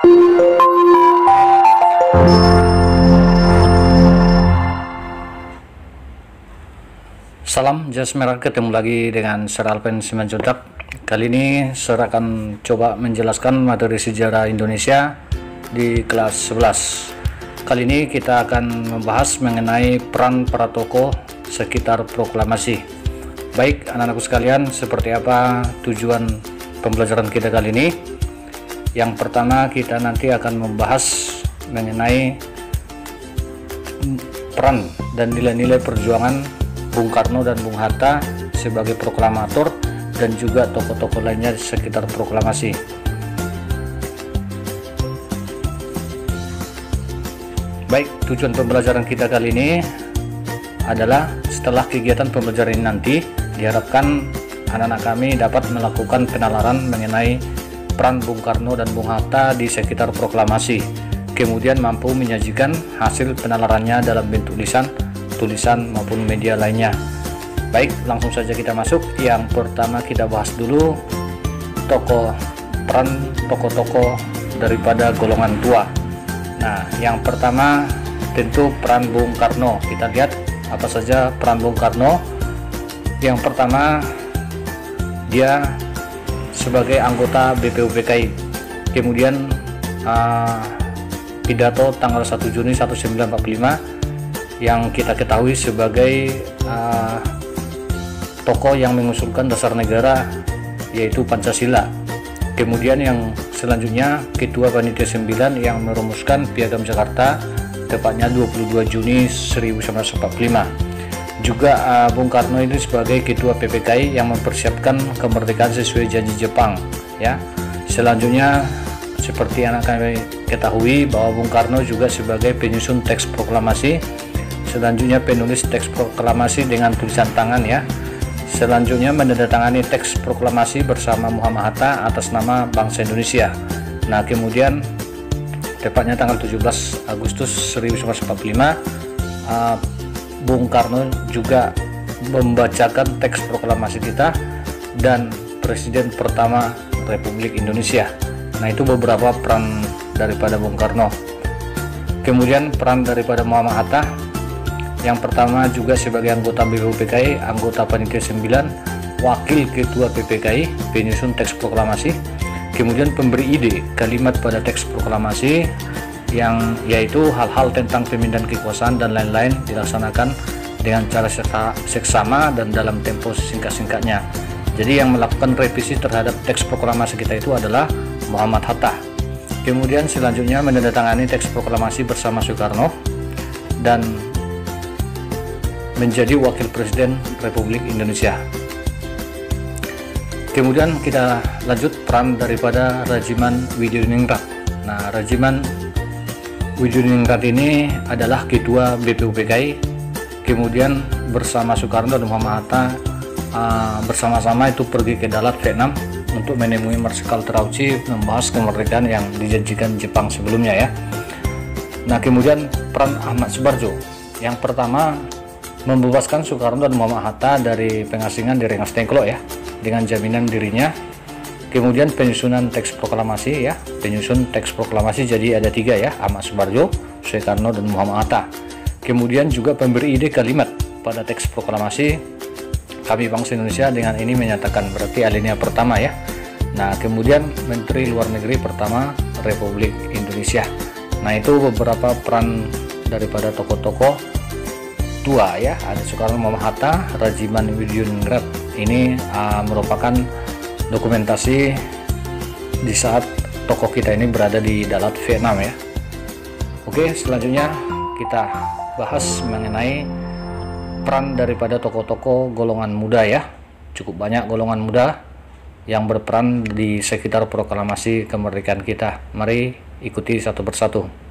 Salam jas merah, ketemu lagi dengan Sir Alpen Simanjuntak. Kali ini Sir akan coba menjelaskan materi sejarah Indonesia di kelas 11. Kali ini kita akan membahas mengenai peran para tokoh sekitar proklamasi. Baik anak-anakku sekalian, seperti apa tujuan pembelajaran kita kali ini? Yang pertama, kita nanti akan membahas mengenai peran dan nilai-nilai perjuangan Bung Karno dan Bung Hatta sebagai proklamator dan juga tokoh-tokoh lainnya di sekitar proklamasi. Baik, tujuan pembelajaran kita kali ini adalah setelah kegiatan pembelajaran ini nanti diharapkan anak-anak kami dapat melakukan penalaran mengenai peran Bung Karno dan Bung Hatta di sekitar proklamasi, kemudian mampu menyajikan hasil penalarannya dalam bentuk tulisan maupun media lainnya. Baik, langsung saja kita masuk. Yang pertama kita bahas dulu peran tokoh-tokoh daripada golongan tua. Nah, yang pertama tentu peran Bung Karno. Kita lihat apa saja peran Bung Karno. Yang pertama, dia sebagai anggota BPUPKI. Kemudian pidato tanggal 1 Juni 1945 yang kita ketahui sebagai tokoh yang mengusulkan dasar negara, yaitu Pancasila. Kemudian yang selanjutnya Ketua Panitia 9 yang merumuskan Piagam Jakarta, tepatnya 22 Juni 1945. Juga Bung Karno ini sebagai Ketua PPKI yang mempersiapkan kemerdekaan sesuai janji Jepang, ya. Selanjutnya seperti anak kami ketahui bahwa Bung Karno juga sebagai penyusun teks proklamasi. Selanjutnya penulis teks proklamasi dengan tulisan tangan, ya. Selanjutnya menandatangani teks proklamasi bersama Muhammad Hatta atas nama bangsa Indonesia. Nah, kemudian tepatnya tanggal 17 Agustus 1945 Bung Karno juga membacakan teks proklamasi kita dan Presiden pertama Republik Indonesia. Nah, itu beberapa peran daripada Bung Karno. Kemudian peran daripada Muhammad Hatta, yang pertama juga sebagai anggota BPUPKI, anggota Panitia 9, wakil Ketua PPKI, penyusun teks proklamasi, kemudian pemberi ide kalimat pada teks proklamasi, yang yaitu hal-hal tentang pemindahan kekuasaan dan lain-lain dilaksanakan dengan cara seksama dan dalam tempo singkat-singkatnya. Jadi yang melakukan revisi terhadap teks proklamasi kita itu adalah Muhammad Hatta. Kemudian selanjutnya menandatangani teks proklamasi bersama Soekarno dan menjadi wakil presiden Republik Indonesia. Kemudian kita lanjut peran daripada Rajiman Widyaningrat. Nah, Rajiman Widyaningrat ini adalah Ketua BPUPKI. Kemudian bersama Soekarno dan Muhammad Hatta bersama-sama itu pergi ke Dalat, Vietnam untuk menemui Marsikal Terauchi membahas kemerdekaan yang dijanjikan Jepang sebelumnya, ya. Nah, kemudian peran Ahmad Subarjo. Yang pertama, membebaskan Soekarno dan Muhammad Hatta dari pengasingan di Rengas Dengklok, ya, dengan jaminan dirinya. Kemudian penyusunan teks proklamasi, ya, penyusun teks proklamasi jadi ada 3, ya, Ahmad Subarjo, Soekarno dan Muhammad Hatta. Kemudian juga pemberi ide kalimat pada teks proklamasi, kami bangsa Indonesia, dengan ini menyatakan, berarti alinea pertama, ya. Nah, kemudian Menteri Luar Negeri pertama Republik Indonesia. Nah, itu beberapa peran daripada tokoh-tokoh tua, ya. Ada Soekarno, Muhammad Hatta, Rajiman Widyaningrat. Ini merupakan dokumentasi di saat tokoh kita ini berada di Dalat, Vietnam, ya. Oke, selanjutnya kita bahas mengenai peran daripada tokoh-tokoh golongan muda, ya. Cukup banyak golongan muda yang berperan di sekitar proklamasi kemerdekaan kita. Mari ikuti satu persatu.